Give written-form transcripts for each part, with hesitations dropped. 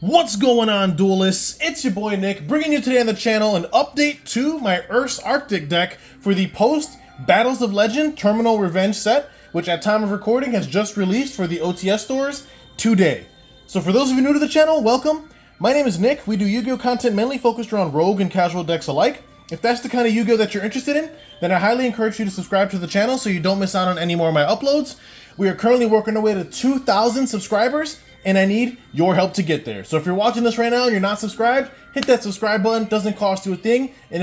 What's going on, duelists? It's your boy Nick, bringing you today on the channel an update to my Ursarctic deck for the post Battles of Legend Terminal Revenge set, which at time of recording has just released for the OTS stores today. So for those of you new to the channel, welcome. My name is Nick. We do Yu-Gi-Oh content mainly focused around rogue and casual decks alike. If that's the kind of Yu-Gi-Oh that you're interested in, then I highly encourage you to subscribe to the channel so you don't miss out on any more of my uploads. We are currently working our way to 2,000 subscribers, and I need your help to get there. So if you're watching this right now and you're not subscribed, hit that subscribe button. It doesn't cost you a thing, and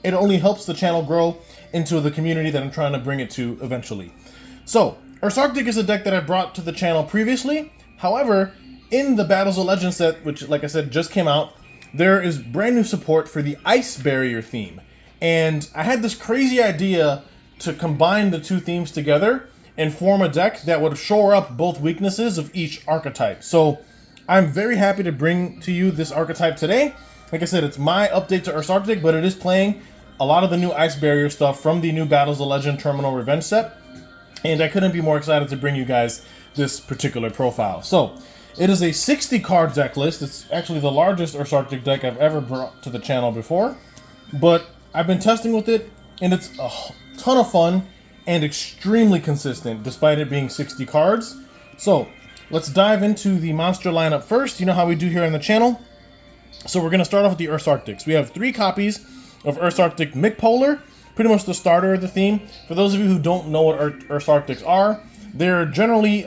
it only helps the channel grow into the community that I'm trying to bring it to eventually. So, Ursarctic is a deck that I brought to the channel previously. However, in the Battles of Legend set, which like I said just came out, there is brand new support for the Ice Barrier theme. And I had this crazy idea to combine the two themes together and form a deck that would shore up both weaknesses of each archetype. So I'm very happy to bring to you this archetype today. Like I said, it's my update to Ursarctic, but it is playing a lot of the new Ice Barrier stuff from the new Battles of Legend Terminal Revenge set. And I couldn't be more excited to bring you guys this particular profile. So it is a 60 card deck list. It's actually the largest Ursarctic deck I've ever brought to the channel before. But I've been testing with it, and it's a ton of fun and extremely consistent despite it being 60 cards. So let's dive into the monster lineup first. You know how we do here on the channel. So we're going to start off with the Ursarctics. We have 3 copies of Ursarctic McPolar, pretty much the starter of the theme. For those of you who don't know what Ursarctics are, they're generally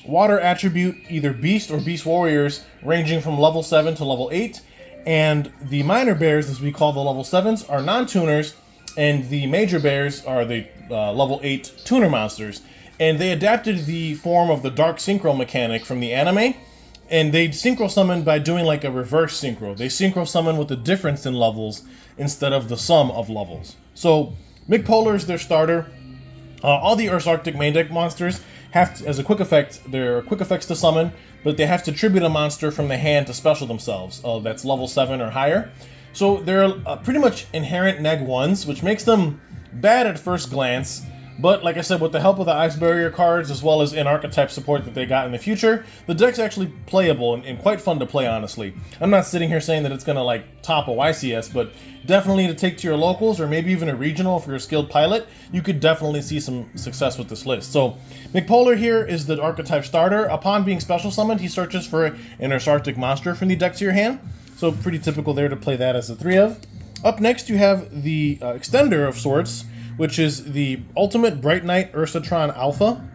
water attribute, either beast or beast warriors, ranging from level 7 to level 8. And the minor bears, as we call the level 7s, are non-tuners, and the major bears are the level 8 tuner monsters. And they adapted the form of the Dark Synchro mechanic from the anime, and they synchro summon by doing like a reverse synchro. They synchro summon with the difference in levels instead of the sum of levels. So McPolar is their starter. All the Ursarctic main deck monsters have to, as a quick effect, they're quick effects to summon, but they have to tribute a monster from the hand to special themselves. That's level 7 or higher. So they're pretty much inherent neg 1s, which makes them bad at first glance. But like I said, with the help of the Ice Barrier cards, as well as in archetype support that they got in the future, the deck's actually playable and quite fun to play, honestly. I'm not sitting here saying that it's going to like top a YCS, but definitely to take to your locals, or maybe even a regional if you're a skilled pilot, you could definitely see some success with this list. So McPolar here is the archetype starter. Upon being special summoned, he searches for an Ursarctic monster from the deck to your hand. So pretty typical there to play that as a 3 of. Up next, you have the extender of sorts, which is the Ultimate Bright Knight Ursatron Alpha.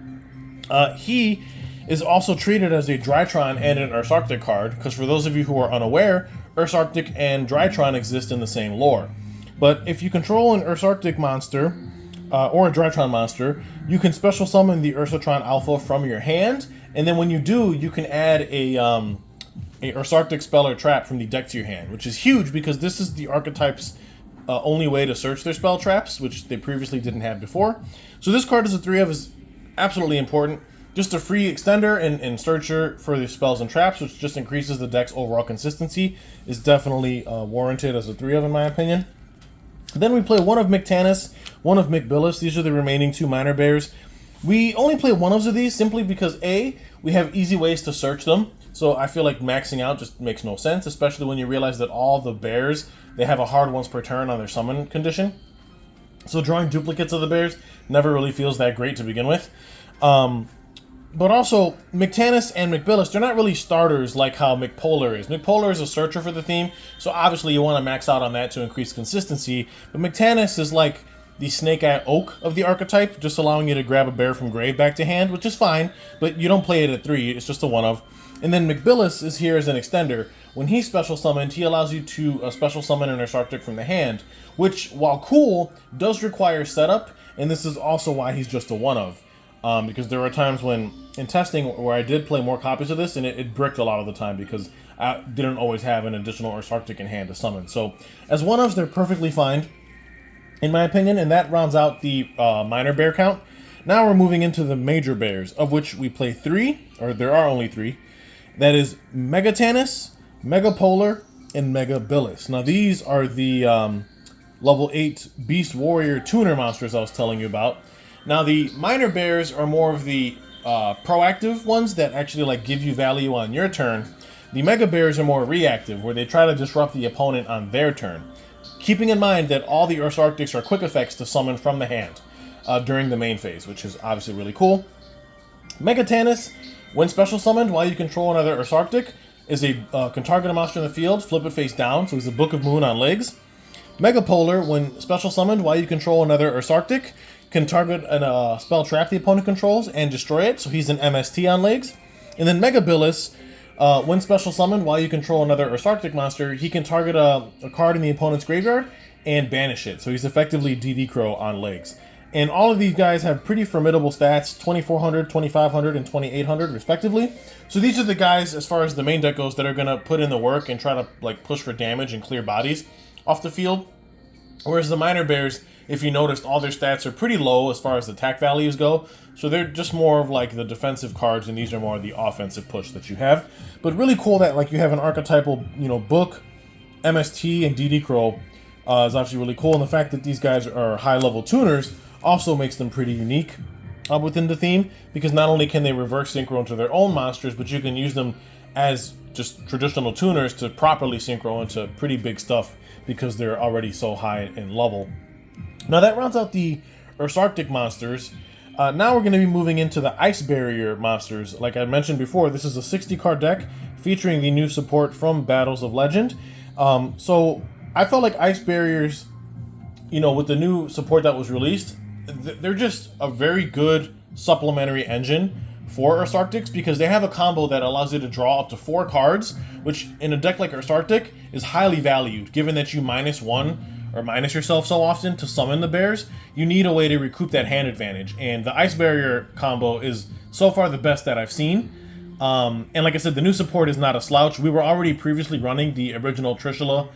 He is also treated as a Drytron and an Ursarctic card, because for those of you who are unaware, Ursarctic and Drytron exist in the same lore. But if you control an Ursarctic monster, or a Drytron monster, you can special summon the Ursatron Alpha from your hand, and then when you do, you can add a Ursarctic spell or trap from the deck to your hand, which is huge because this is the archetype's only way to search their spell traps, which they previously didn't have before. So this card as a 3 of is absolutely important. Just a free extender and searcher for the spells and traps, which just increases the deck's overall consistency, is definitely warranted as a 3 of in my opinion. Then we play one of McTanis, one of McBillis. These are the remaining 2 minor bears. We only play one of these simply because A, we have easy ways to search them. So I feel like maxing out just makes no sense, especially when you realize that all the bears, they have a hard once per turn on their summon condition. So drawing duplicates of the bears never really feels that great to begin with. But also, McTanis and McBillis, they're not really starters like how McPolar is. McPolar is a searcher for the theme, so obviously you want to max out on that to increase consistency. But McTanis is like the Snake Eye Oak of the archetype, just allowing you to grab a bear from grave back to hand, which is fine, but you don't play it at 3, it's just a 1 of. And then McBillis is here as an extender. When he's special summoned, he allows you to special summon an Ursarctic from the hand, which, while cool, does require setup, and this is also why he's just a 1 of. Because there were times when, in testing, where I did play more copies of this, and it bricked a lot of the time because I didn't always have an additional Ursarctic in hand to summon. So, as 1 ofs, they're perfectly fine, in my opinion, and that rounds out the minor bear count. Now we're moving into the major bears, of which we play 3, or there are only 3. That is Megatanis, Megapolar, and Megabillis. Now these are the level 8 Beast Warrior tuner monsters I was telling you about. Now the minor bears are more of the proactive ones that actually like give you value on your turn. The Mega Bears are more reactive, where they try to disrupt the opponent on their turn, keeping in mind that all the Ursarctics are quick effects to summon from the hand during the main phase, which is obviously really cool. Mega Tannis, when special summoned while you control another Ursarctic, can target a monster in the field, flip it face down, so he's a Book of Moon on legs. Mega Polar, when special summoned while you control another Ursarctic, can target a spell trap the opponent controls and destroy it, so he's an MST on legs. And then Mega Billis, when special summoned while you control another Ursarctic monster, he can target a card in the opponent's graveyard and banish it, so he's effectively DD Crow on legs. And all of these guys have pretty formidable stats, 2400, 2500, and 2800 respectively. So these are the guys, as far as the main deck goes, that are going to put in the work and try to like push for damage and clear bodies off the field. Whereas the minor bears, if you noticed, all their stats are pretty low as far as attack values go. So they're just more of like the defensive cards, and these are more the offensive push that you have. But really cool that like you have an archetypal, Book, MST, and DD Crow is obviously really cool. And the fact that these guys are high-level tuners also makes them pretty unique within the theme, because not only can they reverse synchro into their own monsters, but you can use them as just traditional tuners to properly synchro into pretty big stuff because they're already so high in level. Now that rounds out the Ursarctic monsters. Now we're going to be moving into the Ice Barrier monsters. Like I mentioned before, this is a 60-card deck featuring the new support from Battles of Legend. So I felt like Ice Barriers, with the new support that was released, they're just a very good supplementary engine for Ursarctics, because they have a combo that allows you to draw up to 4 cards, which in a deck like Ursarctic is highly valued, given that you -1 or minus yourself so often to summon the bears. You need a way to recoup that hand advantage, and the Ice Barrier combo is so far the best that I've seen. And like I said, the new support is not a slouch. We were already previously running the original Trishula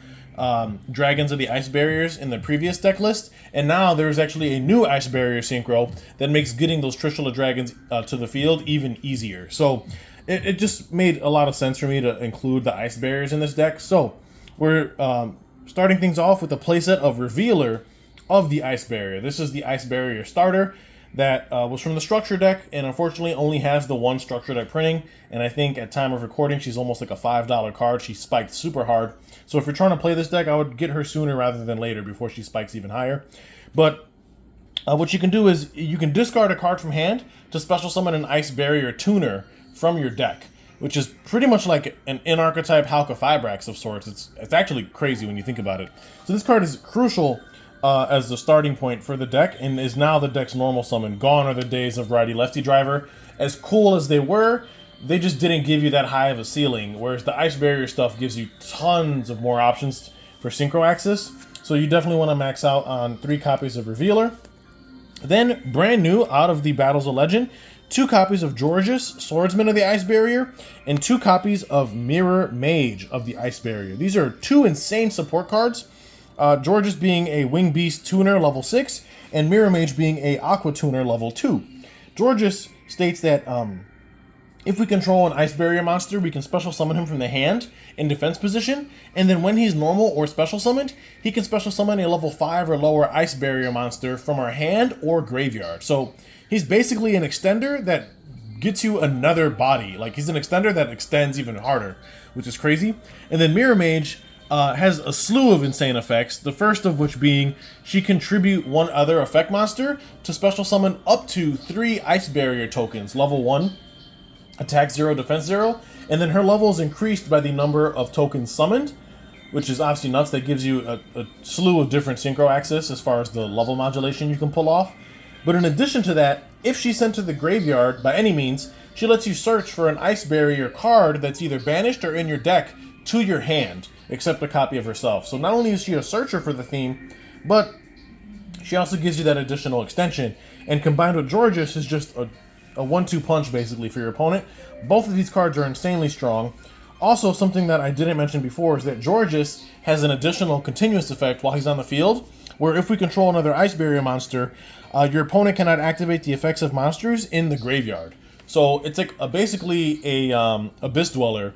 Dragons of the Ice Barriers in the previous deck list, and now there's actually a new Ice Barrier synchro that makes getting those Trishula Dragons to the field even easier. So it just made a lot of sense for me to include the Ice Barriers in this deck. So we're starting things off with a playset of Revealer of the Ice Barrier. This is the Ice Barrier starter that was from the structure deck, and unfortunately only has the one structure deck printing, and I think at time of recording she's almost like a $5 card. She spiked super hard, so if you're trying to play this deck, I would get her sooner rather than later before she spikes even higher. But what you can do is you can discard a card from hand to special summon an Ice Barrier tuner from your deck, which is pretty much like an in-archetype Halka Fibrax of sorts. It's actually crazy when you think about it. So this card is crucial as the starting point for the deck, and is now the deck's normal summon. Gone are the days of righty-lefty driver. As cool as they were, they just didn't give you that high of a ceiling, whereas the Ice Barrier stuff gives you tons of more options for synchro access. So you definitely want to max out on 3 copies of Revealer. Then, brand new out of the Battles of Legend, 2 copies of Georges, Swordsman of the Ice Barrier, and 2 copies of Mirror Mage of the Ice Barrier. These are 2 insane support cards. Georges being a Wing Beast tuner level 6, and Mirror Mage being a Aqua tuner level 2. Georges states that if we control an Ice Barrier monster, we can special summon him from the hand in defense position, and then when he's normal or special summoned, he can special summon a level 5 or lower Ice Barrier monster from our hand or graveyard. So he's basically an extender that gets you another body. Like, he's an extender that extends even harder, which is crazy. And then Mirror Mage has a slew of insane effects, the first of which being she contribute 1 other effect monster to special summon up to 3 Ice Barrier tokens, level 1, attack 0, defense 0, and then her level is increased by the number of tokens summoned, which is obviously nuts. That gives you a slew of different synchro access as far as the level modulation you can pull off. But in addition to that, if she's sent to the graveyard by any means, she lets you search for an Ice Barrier card that's either banished or in your deck to your hand, except a copy of herself. So not only is she a searcher for the theme, but she also gives you that additional extension. And combined with Georges is just a 1-2 punch basically for your opponent. Both of these cards are insanely strong. Also, something that I didn't mention before is that Georges has an additional continuous effect while he's on the field, where if we control another Ice Barrier monster, your opponent cannot activate the effects of monsters in the graveyard. So it's like basically a Abyss Dweller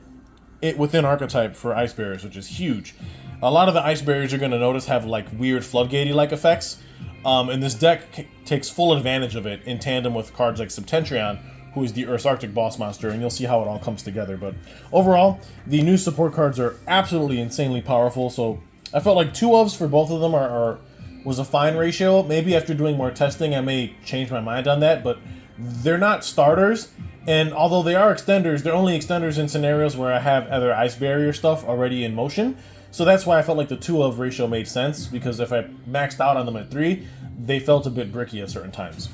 within archetype for Ice Barriers, which is huge. A lot of the Ice Barriers you're going to notice have like weird Floodgatey-like effects, and this deck takes full advantage of it in tandem with cards like Septentrion, who is the Ursarctic boss monster, and you'll see how it all comes together. But overall, the new support cards are absolutely insanely powerful, so I felt like 2 ofs for both of them was a fine ratio. Maybe after doing more testing, I may change my mind on that, but they're not starters, and although they are extenders, they're only extenders in scenarios where I have other ice barrier stuff already in motion. So that's why I felt like the 2 of ratio made sense, because if I maxed out on them at 3, they felt a bit bricky at certain times.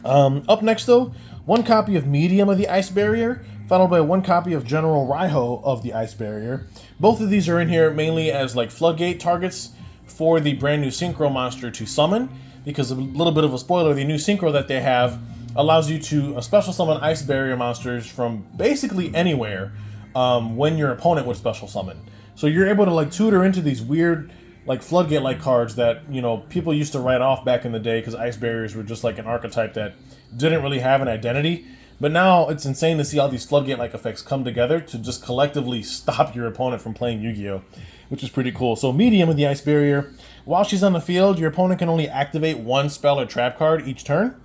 Up next though, 1 copy of Medium of the Ice Barrier, followed by 1 copy of General Raiho of the Ice Barrier. Both of these are in here mainly as like floodgate targets for the brand new Synchro monster to summon, because a little bit of a spoiler, the new Synchro that they have allows you to special summon Ice Barrier monsters from basically anywhere when your opponent would special summon. So you're able to like tutor into these weird like floodgate-like cards that, you know, people used to write off back in the day because Ice Barriers were just like an archetype that didn't really have an identity. But now it's insane to see all these floodgate-like effects come together to just collectively stop your opponent from playing Yu-Gi-Oh!, which is pretty cool. So Medium with the Ice Barrier, while she's on the field, your opponent can only activate 1 spell or trap card each turn.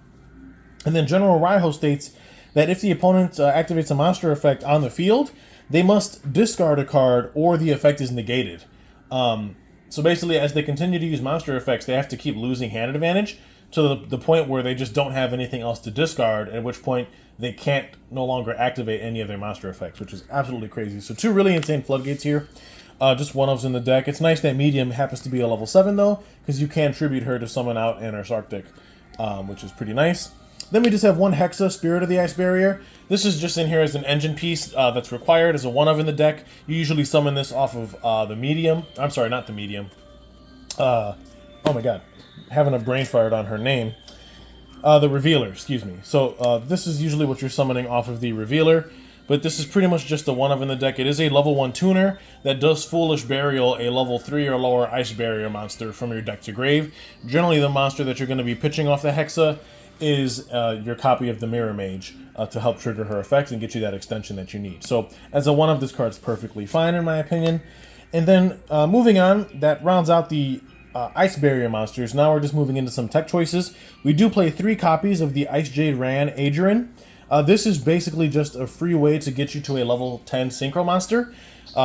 And then General Raiho states that if the opponent activates a monster effect on the field, they must discard a card or the effect is negated. So basically, as they continue to use monster effects, they have to keep losing hand advantage to the point where they just don't have anything else to discard, at which point they can't no longer activate any of their monster effects, which is absolutely crazy. So 2 really insane floodgates here. Just 1 ofs in the deck. It's nice that Medium happens to be a level 7 though, because you can tribute her to summon out an Ursarctic, which is pretty nice. Then we just have 1 Hexa, Spirit of the Ice Barrier. This is just in here as an engine piece that's required as a 1 of in the deck. You usually summon this off of the Medium. I'm sorry, not the Medium. Oh my god. Having a brain fart on her name. The Revealer, excuse me. So this is usually what you're summoning off of the Revealer. But this is pretty much just a 1 of in the deck. It is a level 1 tuner that does Foolish Burial, a level 3 or lower Ice Barrier monster from your deck to grave. Generally the monster that you're going to be pitching off the Hexa is your copy of the Mirror Mage to help trigger her effect and get you that extension that you need. So as a 1 of, this card's perfectly fine in my opinion. And then moving on, that rounds out the Ice Barrier monsters. Now we're just moving into some tech choices. We do play 3 copies of the Ice Jade Ran Adrian. This is basically just a free way to get you to a level 10 Synchro monster.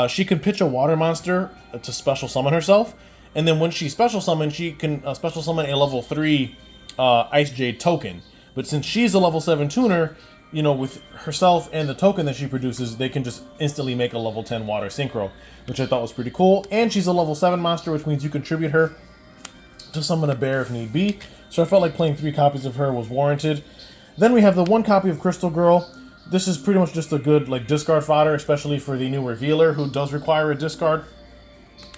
She can pitch a water monster to special summon herself, and then when she special summons, she can special summon a level 3 Ice Jade token. But since she's a level 7 tuner, you know, with herself and the token that she produces, they can just instantly make a level 10 water synchro, which I thought was pretty cool. And she's a level 7 monster, which means you contribute her to summon a bear if need be. So I felt like playing 3 copies of her was warranted. Then we have the 1 copy of Crystal Girl. This is pretty much just a good like discard fodder, especially for the new Revealer, who does require a discard.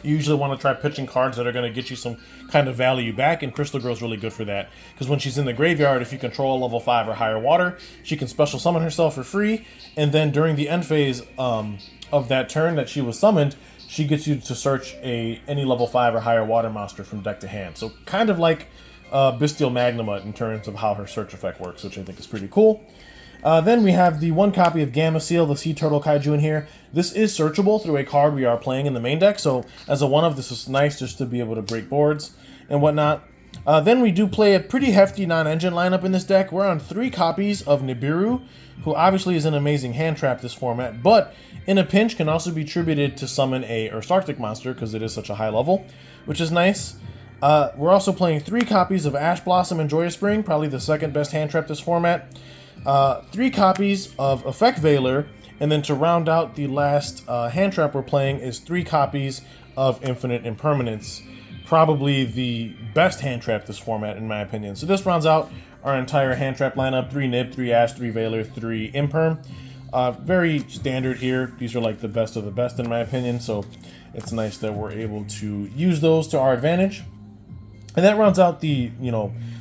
You usually want to try pitching cards that are going to get you some kind of value back, and Crystal Girl's really good for that. Because when she's in the graveyard, if you control a level 5 or higher water, she can special summon herself for free, and then during the end phase of that turn that she was summoned, she gets you to search any level 5 or higher water monster from deck to hand. So kind of like Bestial Magnuma in terms of how her search effect works, which I think is pretty cool. Then we have the 1 copy of Gamma Seal, the Sea Turtle Kaiju in here. This is searchable through a card we are playing in the main deck, so as a 1 of, this is nice just to be able to break boards and whatnot. Then we do play a pretty hefty non-engine lineup in this deck. We're on 3 copies of Nibiru, who obviously is an amazing hand trap this format, but in a pinch can also be tributed to summon a Ursarctic monster because it is such a high level, which is nice. We're also playing 3 copies of Ash Blossom and Joyous Spring, probably the 2nd best hand trap this format. 3 copies of Effect Veiler, and then to round out the last hand trap we're playing is 3 copies of Infinite Impermanence, probably the best hand trap this format in my opinion. So this rounds out our entire hand trap lineup: 3 Nib, 3 Ash, 3 Veiler, 3 Imperm. Very standard here. These are like the best of the best in my opinion, so it's nice that we're able to use those to our advantage. And that rounds out the,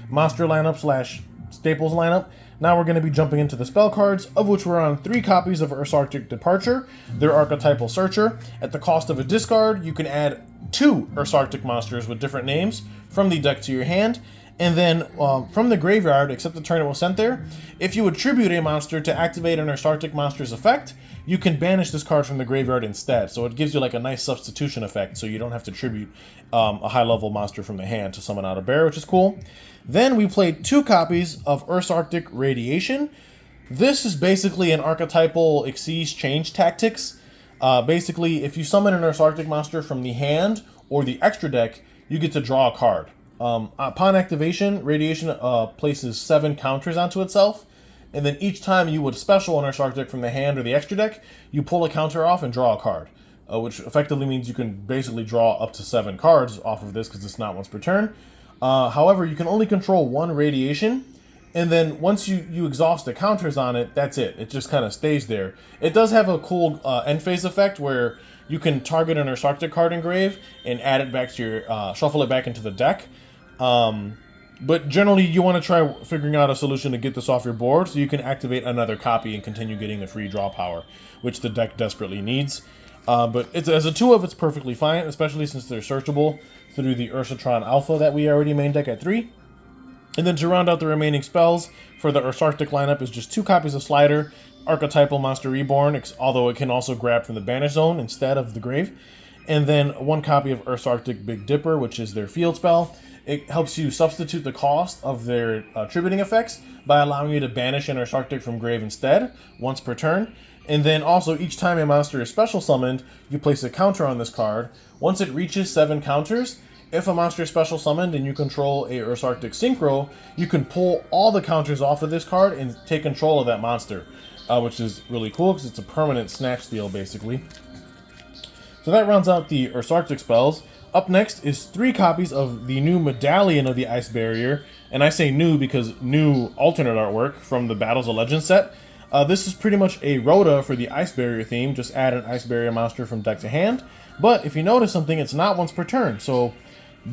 monster lineup slash staples lineup. Now we're going to be jumping into the spell cards, of which we're on 3 copies of Ursarctic Departure, their archetypal searcher. At the cost of a discard, you can add 2 Ursarctic monsters with different names from the deck to your hand. And then from the graveyard, except the turn it was sent there, if you attribute a monster to activate an Ursarctic monster's effect, you can banish this card from the graveyard instead. So it gives you like a nice substitution effect, so you don't have to tribute a high-level monster from the hand to summon out a bear, which is cool. Then we played 2 copies of Ursarctic Radiation. This is basically an archetypal Xyz change tactics. Basically, if you summon an Ursarctic monster from the hand or the extra deck, you get to draw a card. Upon activation, Radiation places 7 counters onto itself, and then each time you would special an Ursarctic from the hand or the extra deck, you pull a counter off and draw a card, which effectively means you can basically draw up to 7 cards off of this because it's not once per turn. However, you can only control 1 Radiation, and then once you exhaust the counters on it, that's it. It just kind of stays there. It does have a cool end phase effect where you can target an Ursarctic card engrave and add it back to your, shuffle it back into the deck. But generally you want to try figuring out a solution to get this off your board so you can activate another copy and continue getting the free draw power, which the deck desperately needs. But as a 2-of, it's perfectly fine, especially since they're searchable through the Ursatron Alpha that we already main deck at 3. And then to round out the remaining spells for the Ursarctic lineup is just 2 copies of Slider, Archetypal Monster Reborn, although it can also grab from the Banish Zone instead of the grave. And then 1 copy of Ursarctic Big Dipper, which is their field spell. It helps you substitute the cost of their tributing effects by allowing you to banish an Ursarctic from grave instead, once per turn. And then also, each time a monster is special summoned, you place a counter on this card. Once it reaches 7 counters, if a monster is special summoned and you control a Ursarctic Synchro, you can pull all the counters off of this card and take control of that monster, which is really cool because it's a permanent snatch steal, basically. So that rounds out the Ursarctic spells. Up next is 3 copies of the new Medallion of the Ice Barrier, and I say new because new alternate artwork from the Battles of Legends set. This is pretty much a Rhoda for the Ice Barrier theme, just add an Ice Barrier monster from deck to hand. But if you notice something, it's not once per turn, so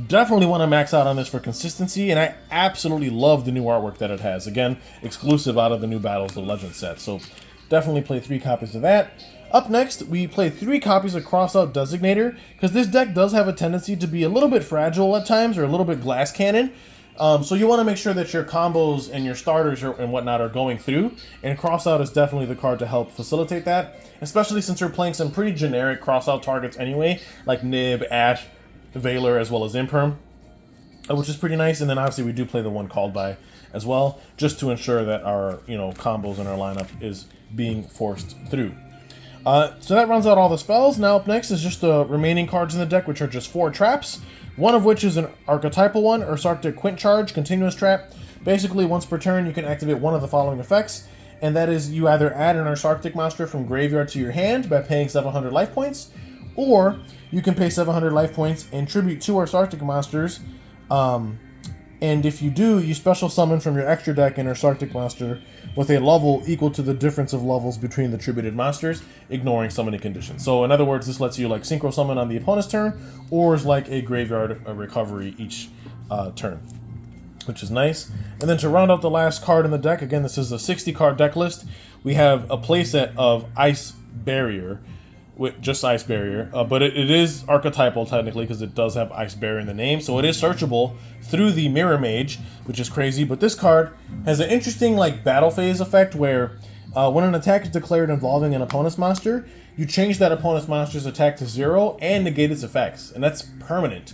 definitely want to max out on this for consistency, and I absolutely love the new artwork that it has. Again, exclusive out of the new Battles of Legends set, so definitely play 3 copies of that. Up next, we play 3 copies of Crossout Designator, because this deck does have a tendency to be a little bit fragile at times, or a little bit glass cannon. So you want to make sure that your combos and your starters and whatnot are going through, and Crossout is definitely the card to help facilitate that, especially since you're playing some pretty generic Crossout targets anyway, like Nib, Ash, Valor, as well as Imperm, which is pretty nice. And then obviously we do play the one called by as well, just to ensure that our combos in our lineup is being forced through. So that rounds out all the spells. Now up next is just the remaining cards in the deck, which are just 4 traps. One of which is an archetypal one, Ursarctic Quint Charge, continuous trap. Basically, once per turn, you can activate one of the following effects, and that is you either add an Ursarctic monster from graveyard to your hand by paying 700 life points, or you can pay 700 life points and tribute 2 Ursarctic monsters. And if you do, you special summon from your extra deck an Ursarctic monster with a level equal to the difference of levels between the tributed monsters, ignoring summoning conditions. So in other words, this lets you like synchro summon on the opponent's turn, or is like a graveyard recovery each turn, which is nice. And then to round out the last card in the deck, again, this is a 60 card deck list. We have a playset of Ice Barrier, with just Ice Barrier, but it is archetypal technically because it does have Ice Barrier in the name, so it is searchable through the Mirror Mage, which is crazy. But this card has an interesting like battle phase effect where when an attack is declared involving an opponent's monster, you change that opponent's monster's attack to 0 and negate its effects, and that's permanent.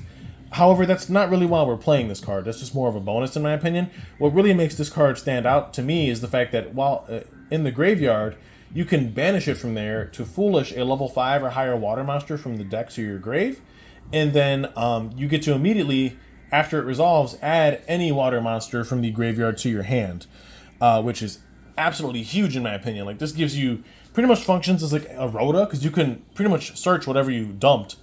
However, that's not really why we're playing this card. That's just more of a bonus in my opinion. What really makes this card stand out to me is the fact that while in the graveyard, you can banish it from there to Foolish a level 5 or higher water monster from the deck to your grave, and then you get to immediately, after it resolves, add any water monster from the graveyard to your hand, which is absolutely huge in my opinion. Like, this gives you pretty much functions as like a Rhoda, because you can pretty much search whatever you dumped,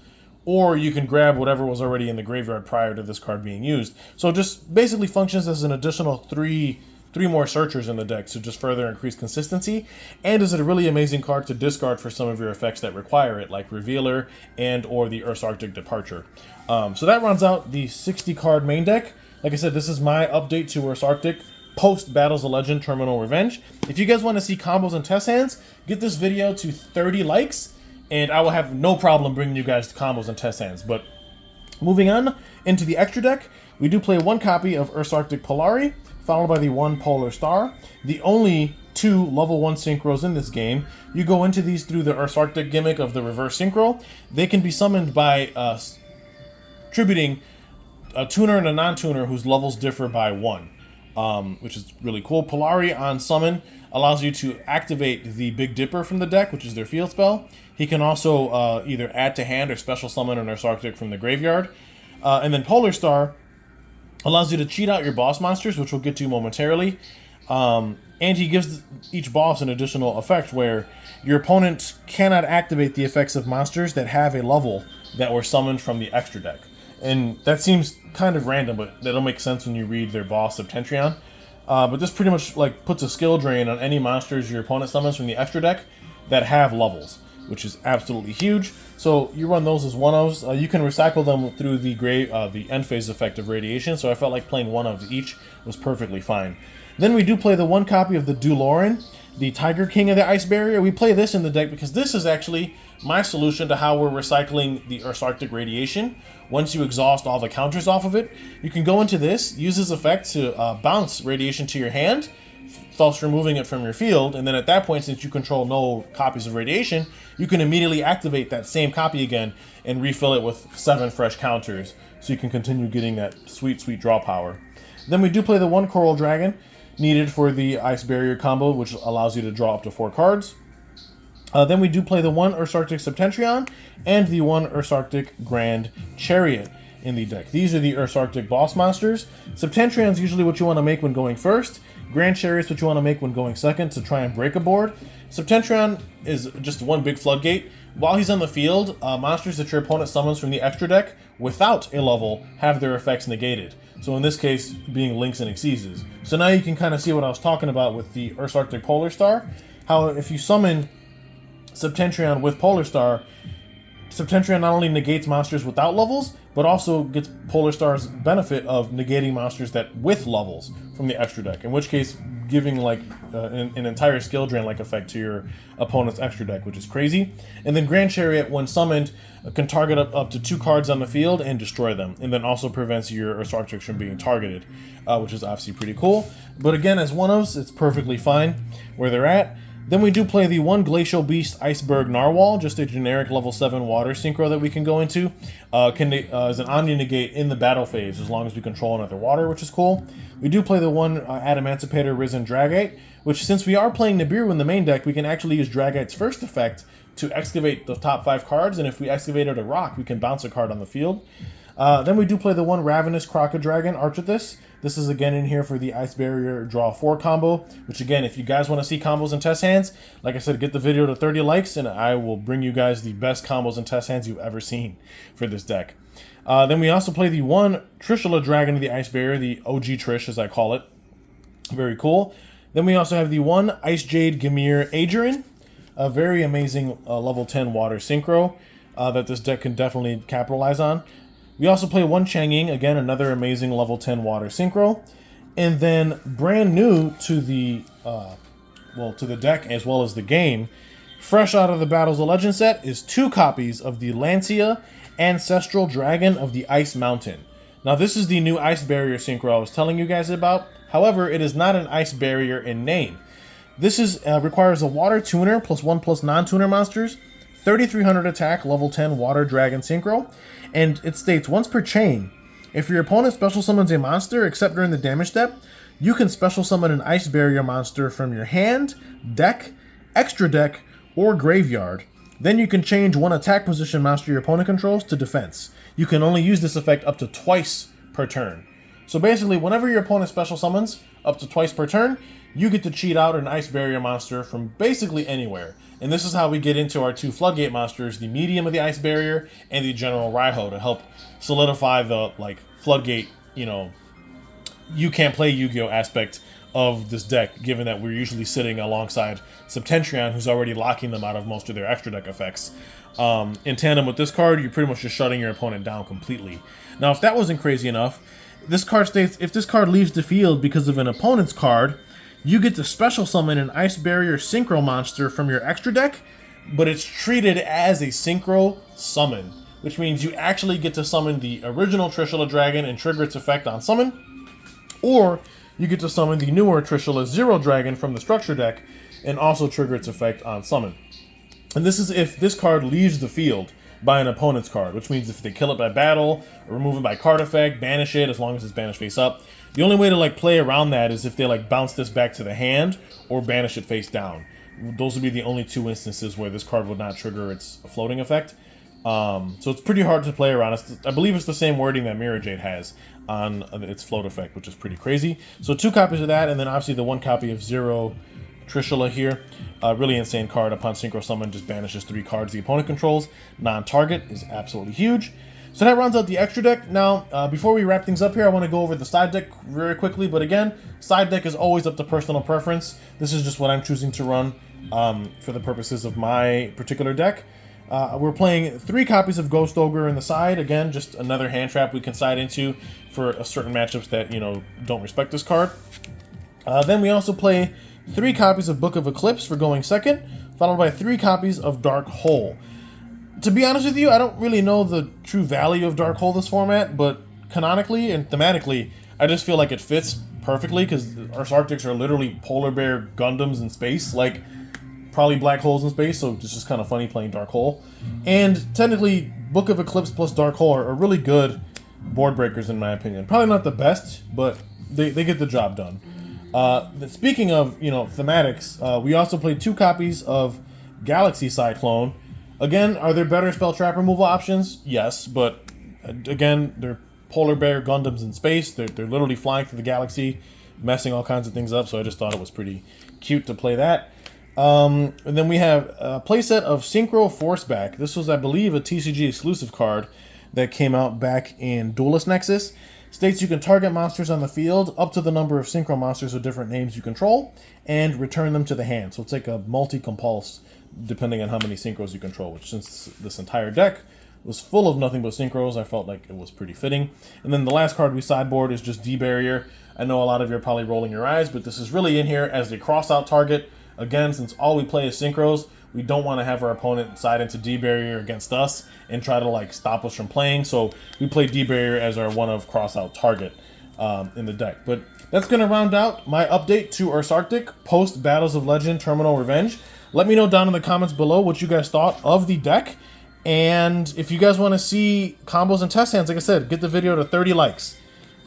or you can grab whatever was already in the graveyard prior to this card being used. So just basically functions as an additional three more searchers in the deck to just further increase consistency, and is a really amazing card to discard for some of your effects that require it, like Revealer and or the Ursarctic Departure. So that rounds out the 60 card main deck. Like I said, this is my update to Ursarctic post Battles of Legend Terminal Revenge. If you guys want to see combos and test hands, get this video to 30 likes, and I will have no problem bringing you guys to combos and test hands. But moving on into the extra deck, we do play 1 copy of Ursarctic Polari, followed by the 1 Polar Star, the only 2 level 1 synchros in this game. You go into these through the Ursarctic gimmick of the reverse synchro. They can be summoned by tributing a tuner and a non-tuner whose levels differ by 1, which is really cool. Polari on summon allows you to activate the Big Dipper from the deck, which is their field spell. He can also either add to hand or special summon an Ursarctic from the graveyard. And then Polar Star allows you to cheat out your boss monsters, which we'll get to momentarily. And he gives each boss an additional effect where your opponent cannot activate the effects of monsters that have a level that were summoned from the extra deck. And that seems kind of random, but that'll make sense when you read their boss Septentrion. But this pretty much like puts a skill drain on any monsters your opponent summons from the extra deck that have levels, which is absolutely huge. So you run those as one-ofs. You can recycle them through the end phase effect of Radiation, so I felt like playing one of each was perfectly fine. Then we do play the one copy of the Duloran, the Tiger King of the Ice Barrier. We play this in the deck because this is actually my solution to how we're recycling the Ursarctic Radiation. Once you exhaust all the counters off of it, you can go into this, use this effect to bounce Radiation to your hand, thus removing it from your field, and then at that point, since you control no copies of Radiation, you can immediately activate that same copy again and refill it with 7 fresh counters, so you can continue getting that sweet, sweet draw power. Then we do play the one Coral Dragon, needed for the Ice Barrier combo, which allows you to draw up to 4 cards. Then we do play the one Ursarctic Septentrion and the one Ursarctic Grand Chariot in the deck. These are the Ursarctic boss monsters. Septentrion is usually what you want to make when going first. Grand Chariot is what you want to make when going second to try and break a board. Septentrion is just one big floodgate. While he's on the field, monsters that your opponent summons from the extra deck without a level have their effects negated. So in this case, being Lynx and Xyzes. So now you can kind of see what I was talking about with the Ursarctic Polar Star. How if you summon Septentrion with Polar Star, Septentrion not only negates monsters without levels, but also gets Polar Star's benefit of negating monsters that with levels from the extra deck. In which case, giving like an entire skill drain like effect to your opponent's extra deck, which is crazy. And then Grand Chariot, when summoned, can target up to 2 cards on the field and destroy them, and then also prevents your Ursarctic from being targeted, which is obviously pretty cool. But again, as one-ofs, it's perfectly fine where they're at. Then we do play the one Glacial Beast Iceberg Narwhal, just a generic level 7 water synchro that we can go into. As an Omni Negate in the battle phase, as long as we control another water, which is cool. We do play the one Adamancipator Risen Dragite, which since we are playing Nibiru in the main deck, we can actually use Dragite's first effect to excavate the top 5 cards, and if we excavated a rock, we can bounce a card on the field. Then we do play the one Ravenous Crocoddragon Archithus. This is again in here for the Ice Barrier Draw 4 combo, which again, if you guys want to see combos and test hands, like I said, get the video to 30 likes, and I will bring you guys the best combos and test hands you've ever seen for this deck. Then we also play the one Trishula Dragon of the Ice Barrier, the OG Trish as I call it. Very cool. Then we also have the one Ice Jade Gamir Adrian, a very amazing level 10 water synchro that this deck can definitely capitalize on. We also play one Chang'ing, again another amazing level 10 water synchro. And then brand new to the to the deck as well as the game, fresh out of the Battles of Legend set, is 2 copies of the Lancia Ancestral Dragon of the Ice Mountain. Now this is the new Ice Barrier synchro I was telling you guys about. However, it is not an Ice Barrier in name. This is requires a water tuner +1/+, non-tuner monsters, 3300 attack, level 10 water dragon synchro, and it states once per chain, if your opponent special summons a monster except during the damage step, you can special summon an Ice Barrier monster from your hand, deck, extra deck, or graveyard. Then you can change one attack position monster your opponent controls to defense. You can only use this effect up to twice per turn. So basically, whenever your opponent special summons up to twice per turn, you get to cheat out an Ice Barrier monster from basically anywhere. And this is how we get into our 2 Floodgate monsters, the Medium of the Ice Barrier and the General Raiho, to help solidify the Floodgate, you can't play Yu-Gi-Oh aspect of this deck, given that we're usually sitting alongside Septentrion, who's already locking them out of most of their extra deck effects. In tandem with this card, you're pretty much just shutting your opponent down completely. Now, if that wasn't crazy enough, this card states if this card leaves the field because of an opponent's card, you get to special summon an Ice Barrier Synchro monster from your extra deck, but it's treated as a Synchro summon, which means you actually get to summon the original Trishula Dragon and trigger its effect on summon, or you get to summon the newer Trishula Zero Dragon from the structure deck and also trigger its effect on summon. And this is if this card leaves the field by an opponent's card, which means if they kill it by battle or remove it by card effect, banish it as long as it's banished face up. The only way to like play around that is if they like bounce this back to the hand or banish it face down. Those would be the only two instances where this card would not trigger its floating effect. So it's pretty hard to play around. I believe it's the same wording that Mirror Jade has on its float effect, which is pretty crazy. So 2 copies of that, and then obviously the 1 copy of Zero Trishula here. Really insane card. Upon synchro summon, just banishes 3 cards the opponent controls. Non-target is absolutely huge. So that rounds out the extra deck. Now, before we wrap things up here, I want to go over the side deck very quickly. But again, side deck is always up to personal preference. This is just what I'm choosing to run for the purposes of my particular deck. We're playing 3 copies of Ghost Ogre in the side. Again, just another hand trap we can side into for certain matchups that, you know, don't respect this card. Then we also play 3 copies of Book of Eclipse for going second, followed by 3 copies of Dark Hole. To be honest with you, I don't really know the true value of Dark Hole this format, but canonically and thematically, I just feel like it fits perfectly because Ursarctics are literally polar bear Gundams in space, like probably black holes in space, so it's just kind of funny playing Dark Hole. And technically, Book of Eclipse plus Dark Hole are really good board breakers in my opinion. Probably not the best, but they get the job done. Speaking of, you know, thematics, we also played 2 copies of Galaxy Cyclone. Again, are there better spell trap removal options? Yes, but again, they're polar bear Gundams in space. They're literally flying through the galaxy, messing all kinds of things up, so I just thought it was pretty cute to play that. And then we have a playset of Synchro Forceback. This was, I believe, a TCG exclusive card that came out back in Duelist Nexus. States you can target monsters on the field up to the number of synchro monsters with different names you control and return them to the hand. So it's like a multi-compulse depending on how many synchros you control, which since this entire deck was full of nothing but synchros, I felt like it was pretty fitting. And then the last card we sideboard is just D-Barrier. I know a lot of you are probably rolling your eyes, but this is really in here as the cross-out target. Again, since all we play is synchros, we don't want to have our opponent side into D-Barrier against us and try to like stop us from playing. So we play D-Barrier as our one of cross-out target in the deck. But that's going to round out my update to Ursarctic post Battles of Legend Terminal Revenge. Let me know down in the comments below what you guys thought of the deck. And if you guys want to see combos and test hands, like I said, get the video to 30 likes.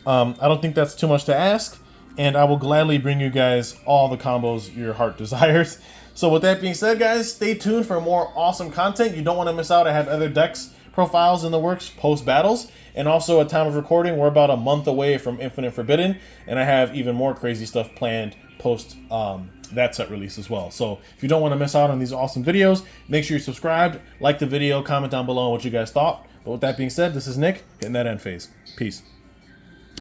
I don't think that's too much to ask. And I will gladly bring you guys all the combos your heart desires. So with that being said, guys, stay tuned for more awesome content. You don't want to miss out. I have other decks profiles in the works post-battles. And also at time of recording, we're about a month away from Infinite Forbidden. And I have even more crazy stuff planned post that set release as well. So if you don't want to miss out on these awesome videos, make sure you're subscribed, like the video, comment down below on what you guys thought. But with that being said, this is Nick, hitting that end phase. Peace.